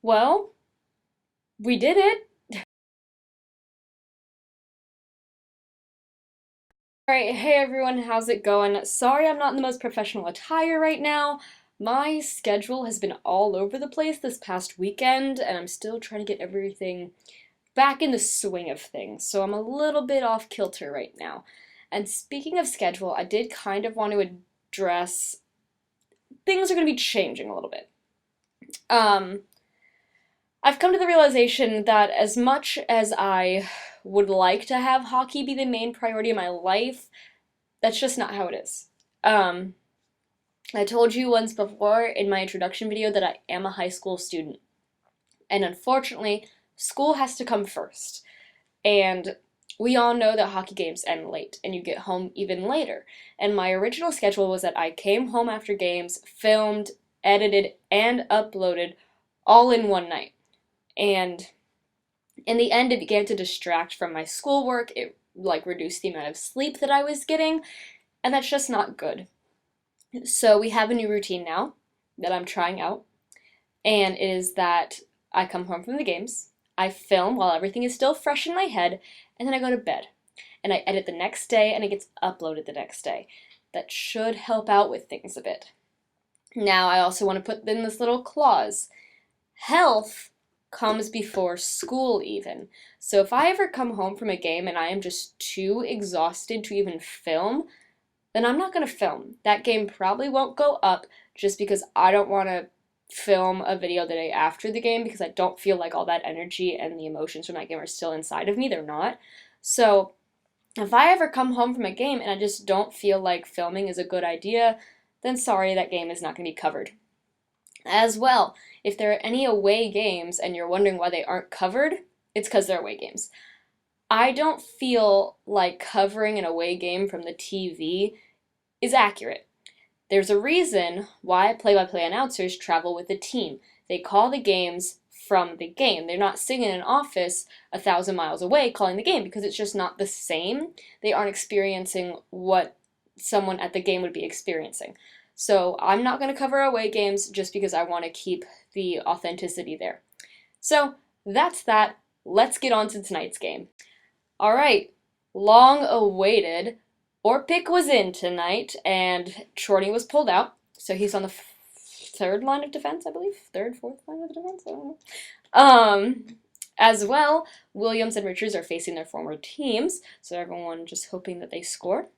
Well, we did it. Alright, hey everyone, how's it going? Sorry I'm not in the most professional attire right now. My schedule has been all over the place this past weekend, and I'm still trying to get everything back in the swing of things, so I'm a little bit off kilter right now. And speaking of schedule, I did kind of want to address things are going to be changing a little bit. Um, I've come to the realization that as much as I would like to have hockey be the main priority of my life, that's just not how it is. Um, I told you once before in my introduction video that I am a high school student. And unfortunately, school has to come first. And we all know that hockey games end late and you get home even later. And my original schedule was that I came home after games, filmed, edited, and uploaded all in one night. And in the end, it began to distract from my schoolwork. It reduced the amount of sleep that I was getting, and that's just not good. So we have a new routine now that I'm trying out, and it is that I come home from the games, I film while everything is still fresh in my head, and then I go to bed. And I edit the next day, and it gets uploaded the next day. That should help out with things a bit. Now, I also want to put in this little clause. Health comes before school even. So if I ever come home from a game and I am just too exhausted to even film, then I'm not going to film. That game probably won't go up just because I don't want to film a video the day after the game because I don't feel like all that energy and the emotions from that game are still inside of me. They're not. So if I ever come home from a game and I just don't feel like filming is a good idea, then sorry, that game is not going to be covered. As well, if there are any away games and you're wondering why they aren't covered, it's because they're away games. I don't feel like covering an away game from the TV is accurate. There's a reason why play-by-play announcers travel with the team. They call the games from the game. They're not sitting in an office 1,000 miles away calling the game because it's just not the same. They aren't experiencing what someone at the game would be experiencing. So I'm not going to cover away games just because I want to keep the authenticity there. So that's that. Let's get on to tonight's game. All right, long awaited. Orpik was in tonight, and Chorney was pulled out, so he's on the third line of defense, I believe. Third, fourth line of defense? I don't know. As well, Williams and Richards are facing their former teams, so everyone just hoping that they score.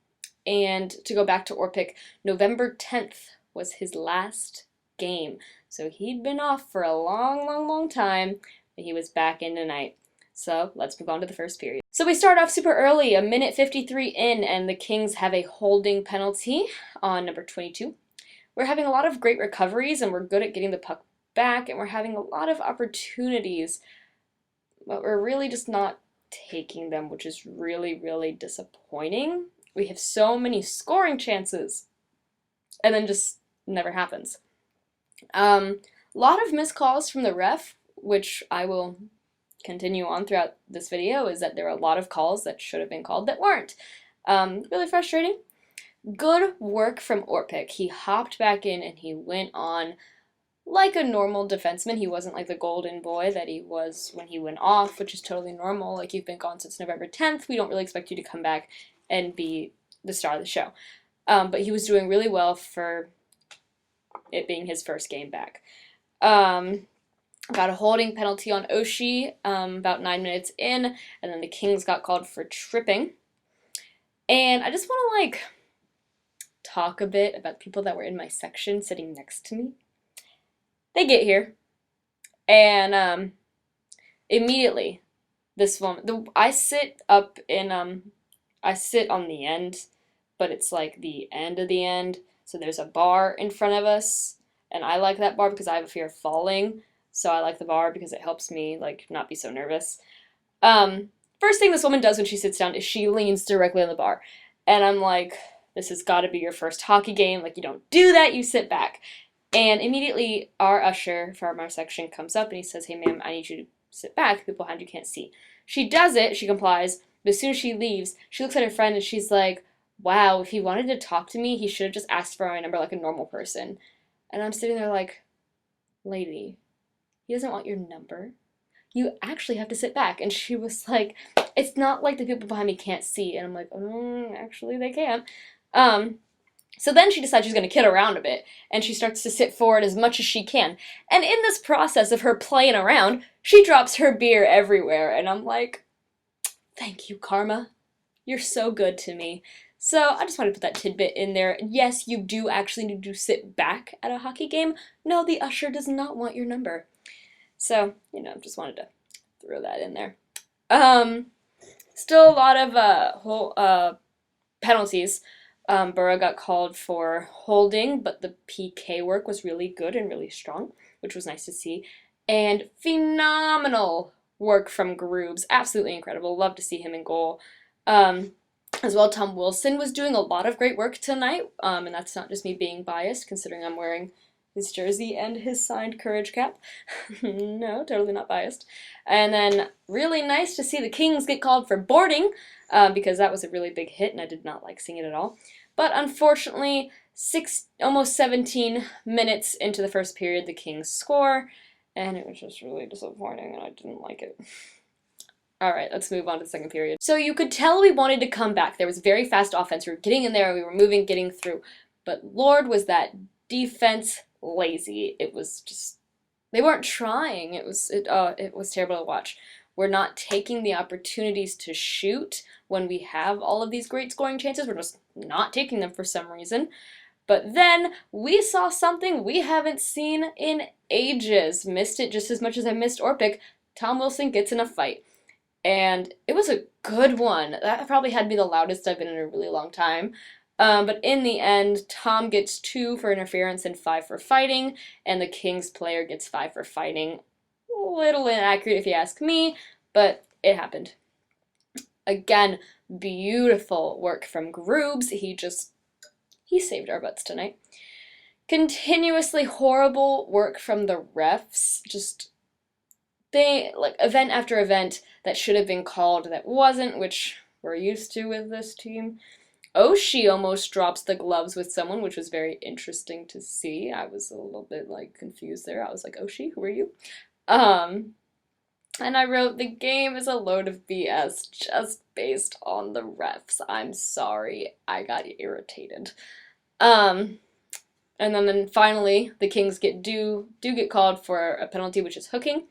And to go back to Orpik, November 10th was his last game. So he'd been off for a long, long, long time, but he was back in tonight. So let's move on to the first period. So we start off super early, a minute 53 in, and the Kings have a holding penalty on number 22. We're having a lot of great recoveries, and we're good at getting the puck back, and we're having a lot of opportunities, but we're really just not taking them, which is really, really disappointing. We have so many scoring chances, and then just never happens. A lot of missed calls from the ref, which I will continue on throughout this video, is that there are a lot of calls that should have been called that weren't. Really frustrating. Good work from Orpik. He hopped back in and he went on like a normal defenseman. He wasn't like the golden boy that he was when he went off, which is totally normal. Like, you've been gone since November 10th. We don't really expect you to come back and be the star of the show. But he was doing really well for it being his first game back. Got a holding penalty on Oshie about 9 minutes in, and then the Kings got called for tripping. And I just want to, talk a bit about the people that were in my section sitting next to me. They get here, and immediately, this woman, I sit up in, I sit on the end, but it's like the end of the end, so there's a bar in front of us, and I like that bar because I have a fear of falling. So I like the bar because it helps me, not be so nervous. First thing this woman does when she sits down is she leans directly on the bar. And I'm like, this has got to be your first hockey game. You don't do that, you sit back. And immediately our usher from our section comes up and he says, hey, ma'am, I need you to sit back. People behind you can't see. She does it, she complies, but as soon as she leaves, she looks at her friend and she's like, wow, if he wanted to talk to me, he should have just asked for my number like a normal person. And I'm sitting there like, lady, he doesn't want your number. You actually have to sit back. And she was like, it's not like the people behind me can't see. And I'm like, actually they can. So then she decides she's going to kid around a bit, and she starts to sit forward as much as she can. And in this process of her playing around, she drops her beer everywhere, and I'm like, thank you, Karma. You're so good to me. So I just wanted to put that tidbit in there. Yes, you do actually need to sit back at a hockey game. No, the usher does not want your number. So, just wanted to throw that in there. Still a lot of penalties. Burrow got called for holding, but the PK work was really good and really strong, which was nice to see. And phenomenal work from Grooves. Absolutely incredible. Love to see him in goal. As well, Tom Wilson was doing a lot of great work tonight, and that's not just me being biased, considering I'm wearing his jersey and his signed Courage cap. No, totally not biased. And then really nice to see the Kings get called for boarding, because that was a really big hit, and I did not like seeing it at all. But unfortunately, almost 17 minutes into the first period, the Kings score, and it was just really disappointing, and I didn't like it. Alright, let's move on to the second period. So you could tell we wanted to come back. There was very fast offense. We were getting in there, we were moving, getting through. But Lord, was that defense lazy. It was just, they weren't trying. It was terrible to watch. We're not taking the opportunities to shoot when we have all of these great scoring chances. We're just not taking them for some reason. But then we saw something we haven't seen in ages. Missed it just as much as I missed Orpik. Tom Wilson gets in a fight. And it was a good one. That probably had to be the loudest I've been in a really long time. But in the end, Tom gets 2 for interference and 5 for fighting, and the Kings player gets 5 for fighting. A little inaccurate if you ask me, but it happened. Again, beautiful work from Grooves. He saved our butts tonight. Continuously horrible work from the refs. Event after event that should have been called that wasn't, which we're used to with this team. Oshie almost drops the gloves with someone, which was very interesting to see. I was a little bit, confused there. I was like, Oshie, who are you? And I wrote, the game is a load of BS just based on the refs. I'm sorry. I got irritated. And then finally, the Kings do get called for a penalty, which is hooking.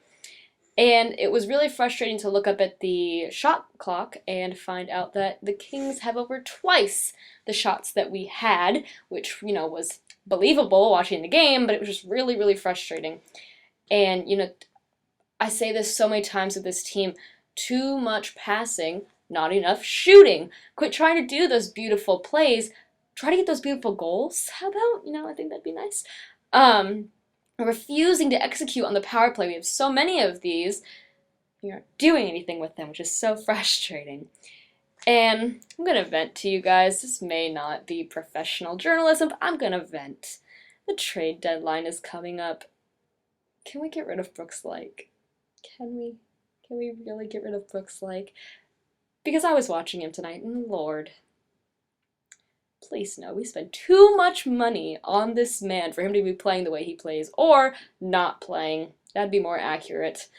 And it was really frustrating to look up at the shot clock and find out that the Kings have over twice the shots that we had, which, was believable watching the game, but it was just really, really frustrating. And, I say this so many times with this team, too much passing, not enough shooting. Quit trying to do those beautiful plays. Try to get those beautiful goals. How about, I think that'd be nice. Refusing to execute on the power play. We have so many of these. You're not doing anything with them, which is so frustrating. And I'm going to vent to you guys. This may not be professional journalism, but I'm going to vent. The trade deadline is coming up. Can we get rid of Brooks Laich? Can we really get rid of Brooks Laich? Because I was watching him tonight, and Lord, please no, we spend too much money on this man for him to be playing the way he plays, or not playing. That'd be more accurate.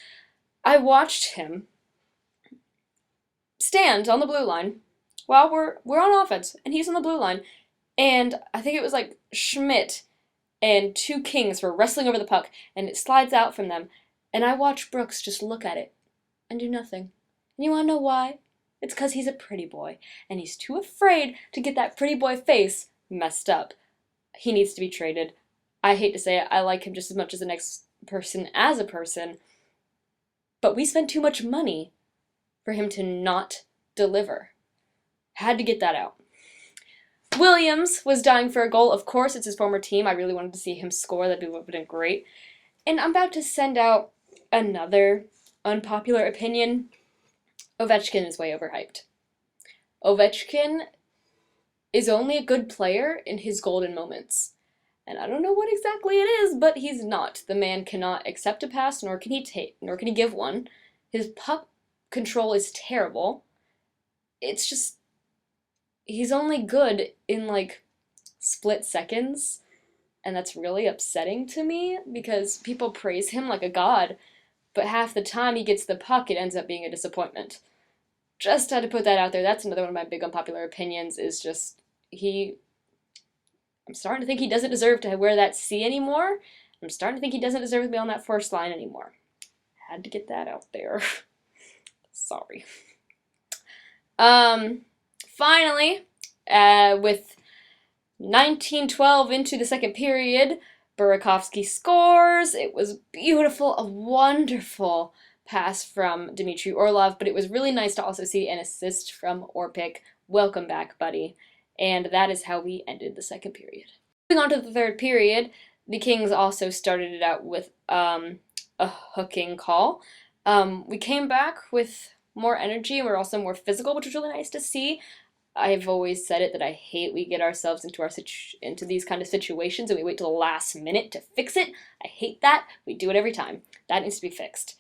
I watched him stand on the blue line while we're on offense, and he's on the blue line, and I think it was Schmidt and 2 Kings were wrestling over the puck, and it slides out from them, and I watched Brooks just look at it and do nothing. And you wanna know why? It's because he's a pretty boy, and he's too afraid to get that pretty boy face messed up. He needs to be traded. I hate to say it, I like him just as much as the next person as a person, but we spent too much money for him to not deliver. Had to get that out. Williams was dying for a goal. Of course, it's his former team. I really wanted to see him score. That would have been great. And I'm about to send out another unpopular opinion. Ovechkin is way overhyped. Ovechkin is only a good player in his golden moments. And I don't know what exactly it is, but he's not. The man cannot accept a pass, nor can he give one. His puck control is terrible. It's just, he's only good in split seconds. and that's really upsetting to me because people praise him like a god, but half the time he gets the puck, it ends up being a disappointment. Just had to put that out there. That's another one of my big unpopular opinions, is just he. I'm starting to think he doesn't deserve to wear that C anymore. I'm starting to think he doesn't deserve to be on that first line anymore. Had to get that out there. Sorry. Finally, with 1912 into the second period, Burakovsky scores. It was beautiful, a wonderful pass from Dmitry Orlov, but it was really nice to also see an assist from Orpik. Welcome back, buddy. And that is how we ended the second period. Moving on to the third period, the Kings also started it out with a hooking call. We came back with more energy and we're also more physical, which was really nice to see. I've always said it that I hate we get ourselves into these kind of situations and we wait till the last minute to fix it. I hate that. We do it every time. That needs to be fixed.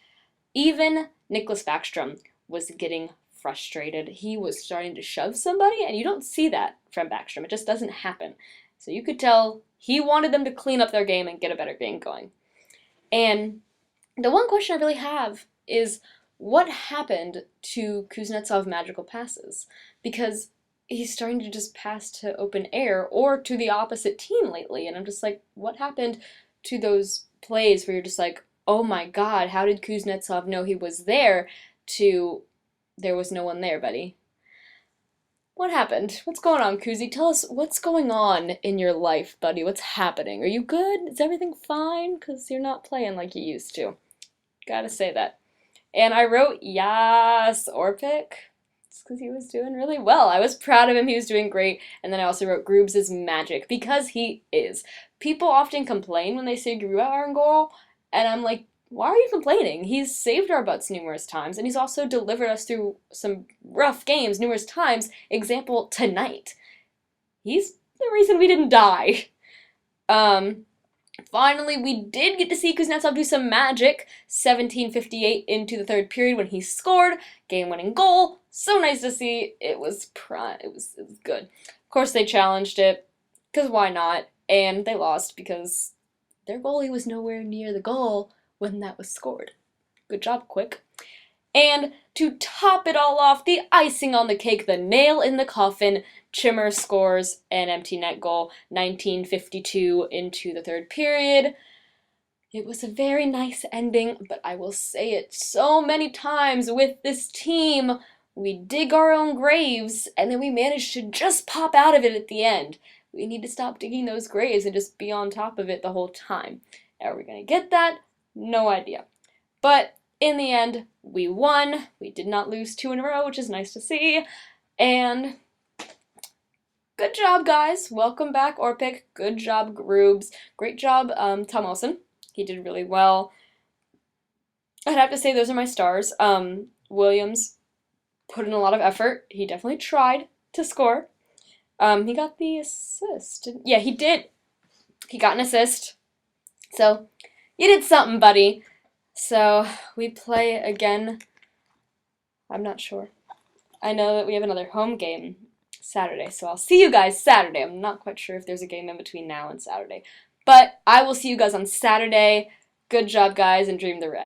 Even Nicklas Backstrom was getting frustrated. He was starting to shove somebody, and you don't see that from Backstrom. It just doesn't happen. So you could tell he wanted them to clean up their game and get a better game going. And the one question I really have is, what happened to Kuznetsov magical passes? Because he's starting to just pass to open air or to the opposite team lately, and I'm just like, what happened to those plays where you're just like, oh my god, how did Kuznetsov know he was there, to there was no one there, buddy? What happened? What's going on, Kuzi? Tell us what's going on in your life, buddy. What's happening? Are you good? Is everything fine? Because you're not playing like you used to. Gotta say that. And I wrote, yes, Orpik. It's because he was doing really well. I was proud of him. He was doing great. And then I also wrote, Grubs is magic, because he is. People often complain when they see Grubauer in goal, and I'm like, why are you complaining? He's saved our butts numerous times, and he's also delivered us through some rough games numerous times. Example, tonight. He's the reason we didn't die. Finally, we did get to see Kuznetsov do some magic. 17:58 into the third period when he scored. Game-winning goal. So nice to see. It was good. Of course, they challenged it, because why not? And they lost because their goalie was nowhere near the goal when that was scored. Good job, Quick. And to top it all off, the icing on the cake, the nail in the coffin, Chimmer scores an empty net goal, 19:52 into the third period. It was a very nice ending, but I will say it so many times with this team, we dig our own graves, and then we manage to just pop out of it at the end. We need to stop digging those graves and just be on top of it the whole time. Are we going to get that? No idea. But in the end, we won. We did not lose 2 in a row, which is nice to see. And good job, guys. Welcome back, Orpik. Good job, Grubs. Great job, Tom Olsen. He did really well. I'd have to say those are my stars. Williams put in a lot of effort. He definitely tried to score. He got the assist. Yeah, he did. He got an assist. So, you did something, buddy. So, we play again. I'm not sure. I know that we have another home game Saturday, so I'll see you guys Saturday. I'm not quite sure if there's a game in between now and Saturday. But I will see you guys on Saturday. Good job, guys, and dream the red.